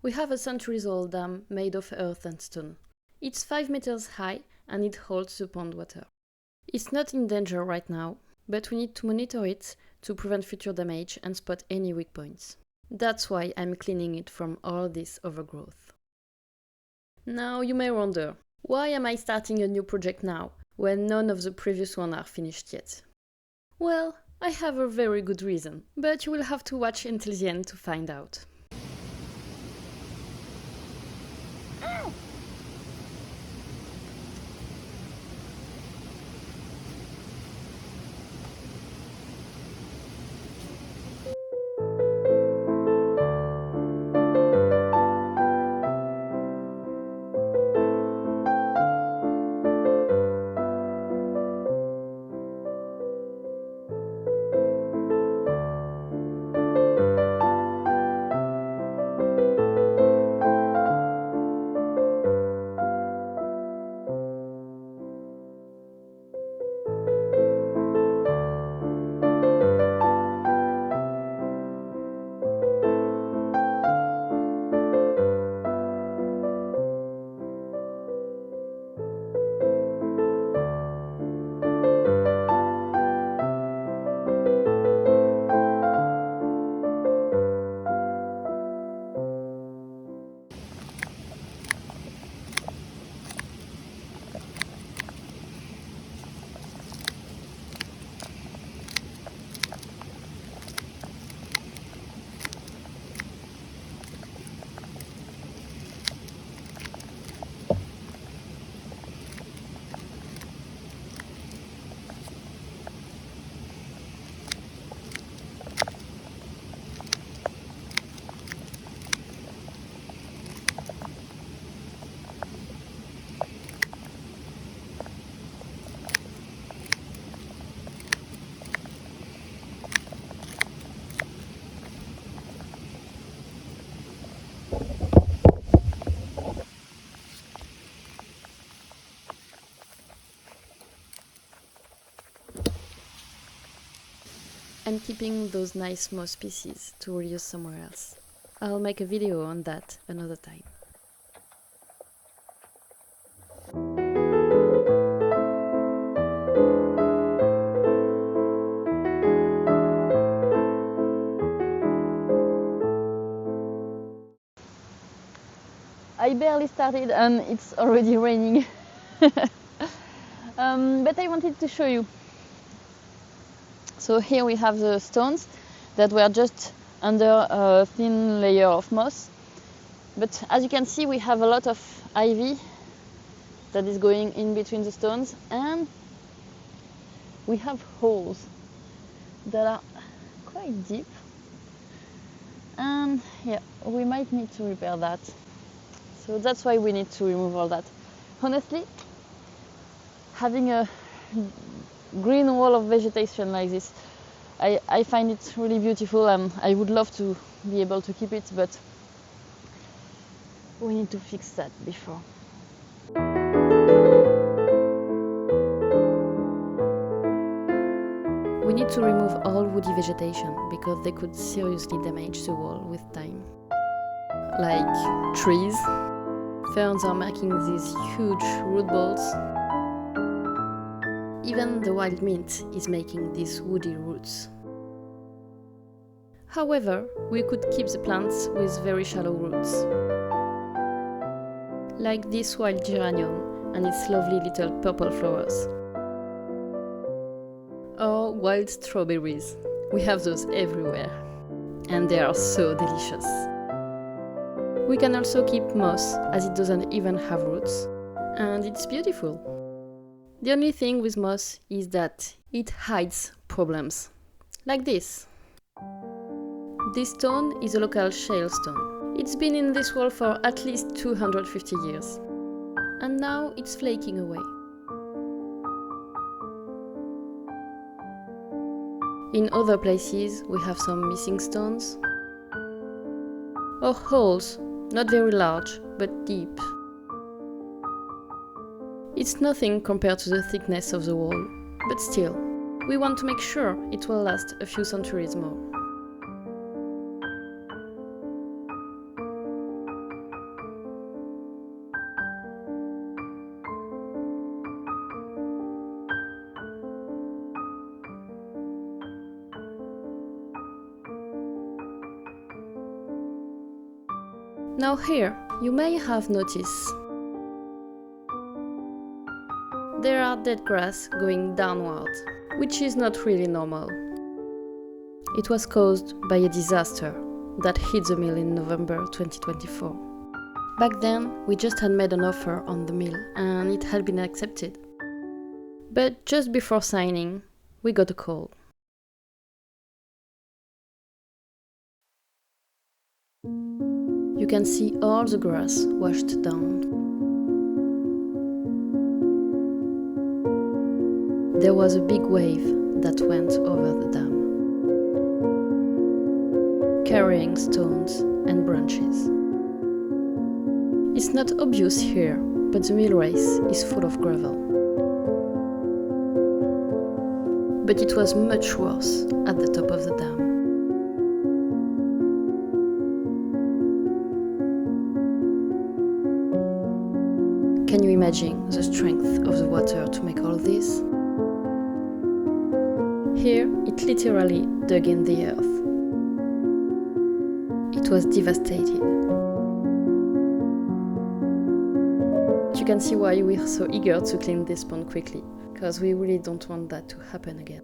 We have a centuries-old dam made of earth and stone. It's 5 meters high and it holds the pond water. It's not in danger right now, but we need to monitor it to prevent future damage and spot any weak points. That's why I'm cleaning it from all this overgrowth. Now you may wonder, why am I starting a new project now, when none of the previous ones are finished yet? Well, I have a very good reason, but you will have to watch until the end to find out. I'm keeping those nice moss pieces to reuse somewhere else. I'll make a video on that another time. I barely started and it's already raining. But I wanted to show you. So here we have the stones that were just under a thin layer of moss. But as you can see, we have a lot of ivy that is going in between the stones, and we have holes that are quite deep. And yeah, we might need to repair that. So that's why we need to remove all that. Honestly, having a green wall of vegetation like this, I find it really beautiful, and I would love to be able to keep it, but we need to fix that before. We need to remove all woody vegetation because they could seriously damage the wall with time. Like trees. Ferns are making these huge root balls. Even the wild mint is making these woody roots. However, we could keep the plants with very shallow roots. Like this wild geranium and its lovely little purple flowers. Or wild strawberries. We have those everywhere. And they are so delicious. We can also keep moss, as it doesn't even have roots. And it's beautiful. The only thing with moss is that it hides problems. Like this. This stone is a local shale stone. It's been in this wall for at least 250 years. And now it's flaking away. In other places we have some missing stones. Or holes, not very large, but deep. It's nothing compared to the thickness of the wall, but still, we want to make sure it will last a few centuries more. Now here, you may have noticed there are dead grass going downward, which is not really normal. It was caused by a disaster that hit the mill in November 2024. Back then, we just had made an offer on the mill and it had been accepted. But just before signing, we got a call. You can see all the grass washed down. There was a big wave that went over the dam, carrying stones and branches. It's not obvious here, but the mill race is full of gravel. But it was much worse at the top of the dam. Can you imagine the strength of the water to make all this? Here, it literally dug in the earth. It was devastated. You can see why we're so eager to clean this pond quickly, because we really don't want that to happen again.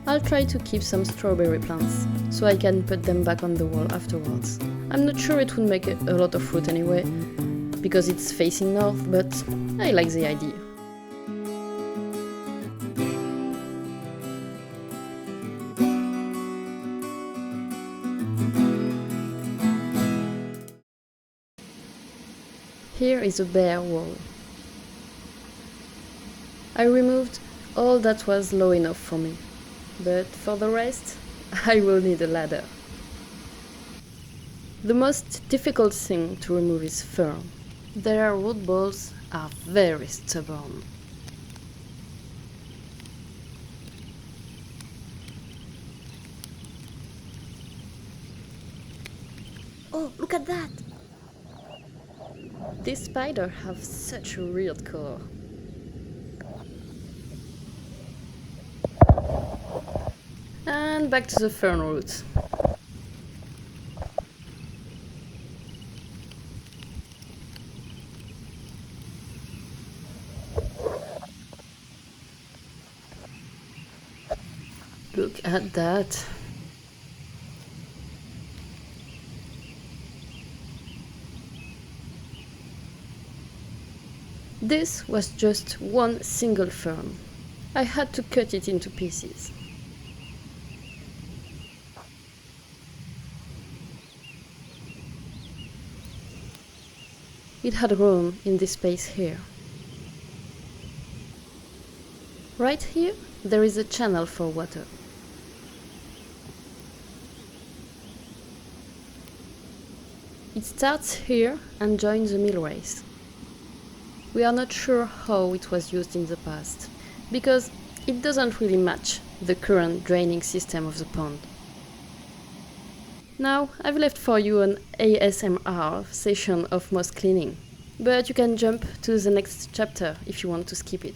I'll try to keep some strawberry plants, so I can put them back on the wall afterwards. I'm not sure it will make a lot of fruit anyway, because it's facing north, but I like the idea. Here is a bare wall. I removed all that was low enough for me. But for the rest, I will need a ladder. The most difficult thing to remove is fern. Their root balls are very stubborn. Oh, look at that! These spiders have such a weird color. And back to the fern roots. Look at that. This was just one single fern. I had to cut it into pieces. It had room in this space here. Right here, there is a channel for water. It starts here and joins the mill race. We are not sure how it was used in the past, because it doesn't really match the current draining system of the pond. Now, I've left for you an ASMR session of moss cleaning, but you can jump to the next chapter if you want to skip it.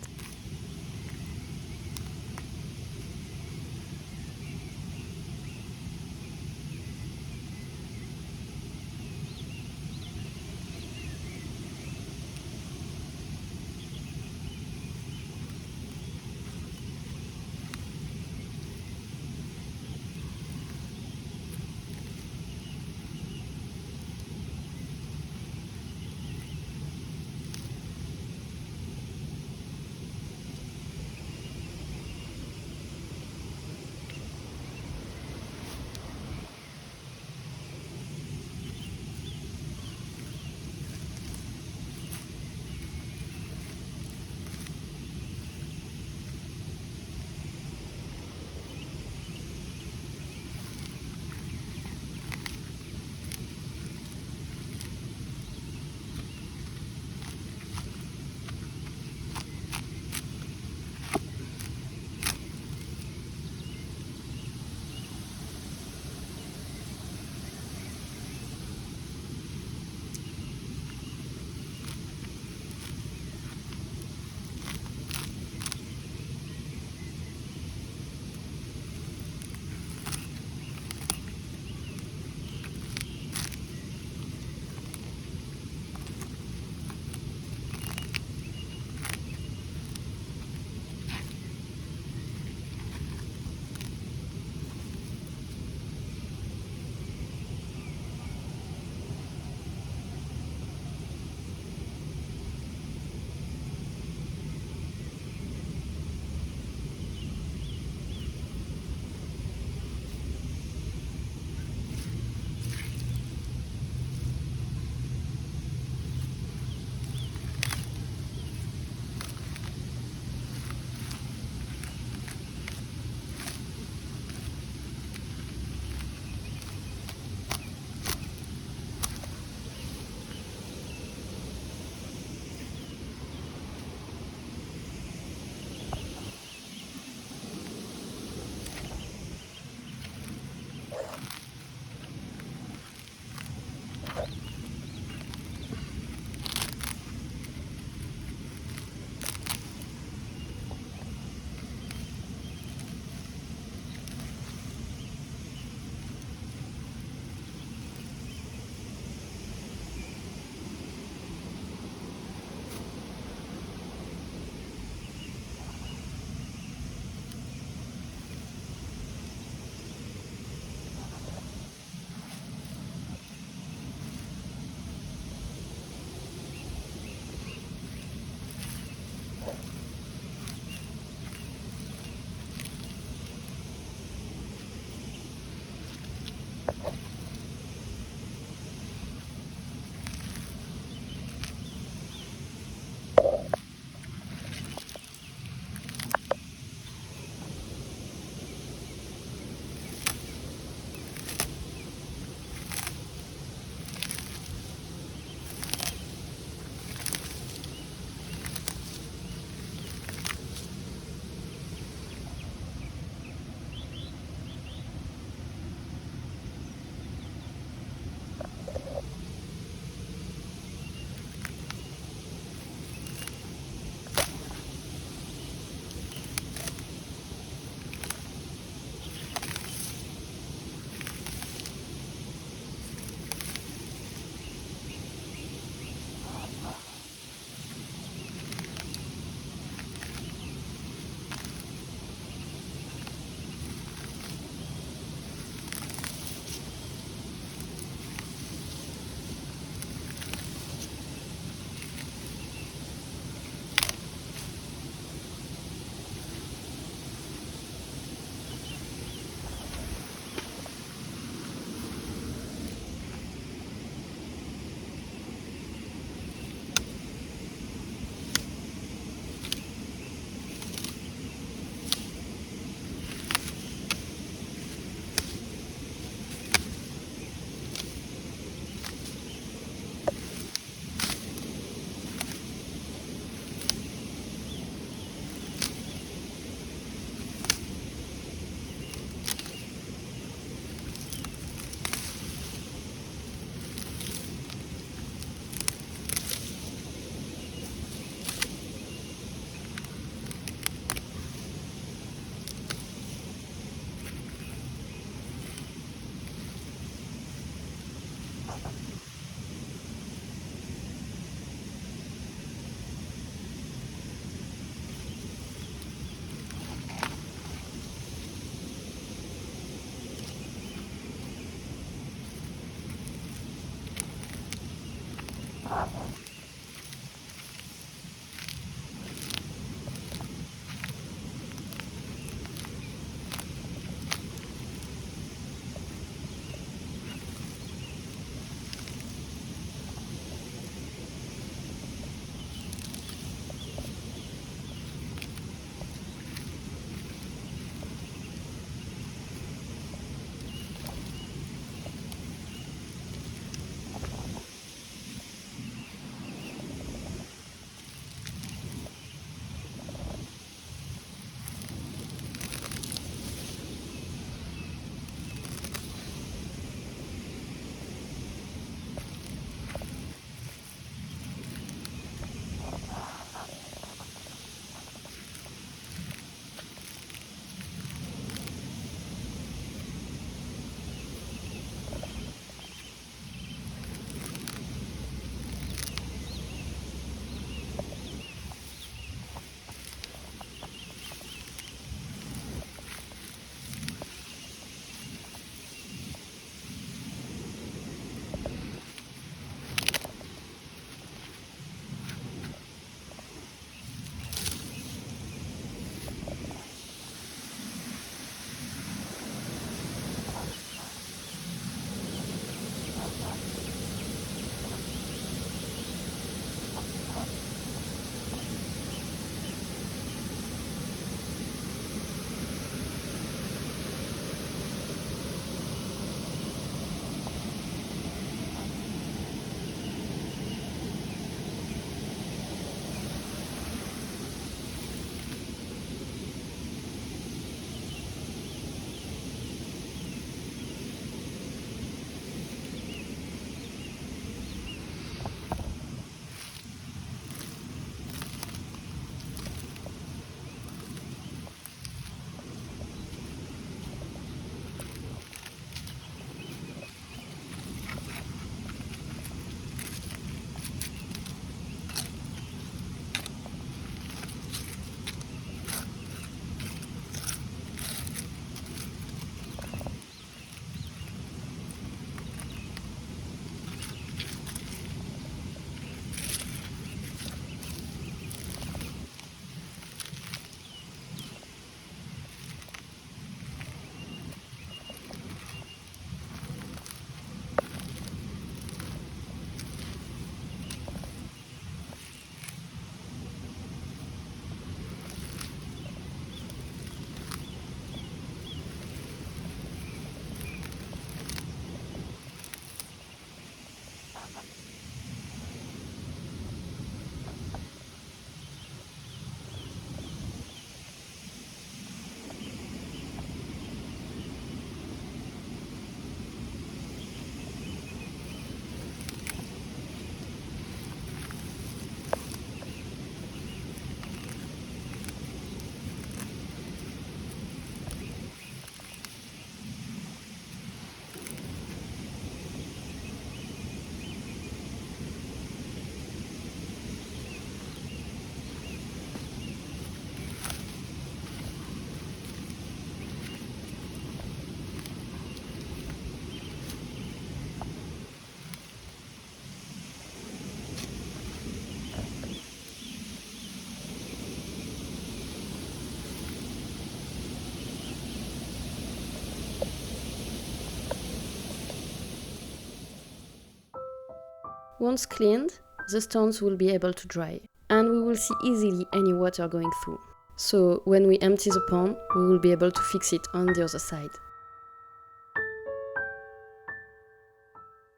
Once cleaned, the stones will be able to dry, and we will see easily any water going through. So when we empty the pond, we will be able to fix it on the other side.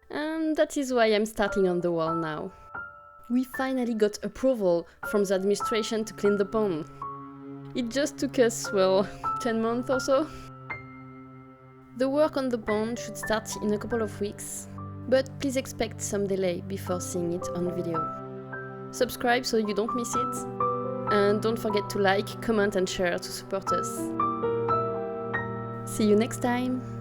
And that is why I'm starting on the wall now. We finally got approval from the administration to clean the pond. It just took us, 10 months or so. The work on the pond should start in a couple of weeks, but please expect some delay before seeing it on video. Subscribe so you don't miss it, and don't forget to like, comment and share to support us. See you next time!